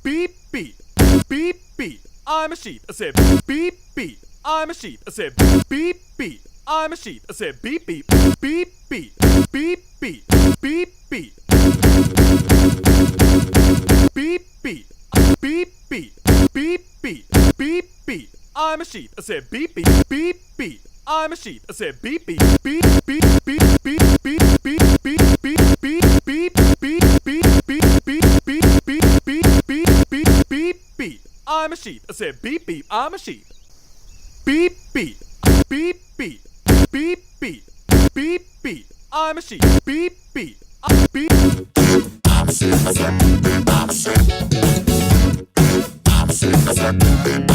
beep beep, beep beep. I'm a sheep. I said beep beep. I'm a sheep. I said beep beep. I'm a sheep. I said beep beep, beep beep, beep beep, beep beep, beep beep, beep beep, beep beep, beep beep. I'm a sheep. I said beep beep, beep beep. I'm a sheep. I said beep beep, beep beep, beep beep, beep beep, beep beep, beep beep, beep beep, beep beep, beep beep, beep beep, beep beep, beep. I'm a sheep. I said beep beep. I'm a sheep. Beep beep, beep beep, beep beep, beep beep. I'm a sheep. Beep beep, beep. I'm a sheep. I said beep beep. I'm a sheep. I'm a sheep. I said beep beep.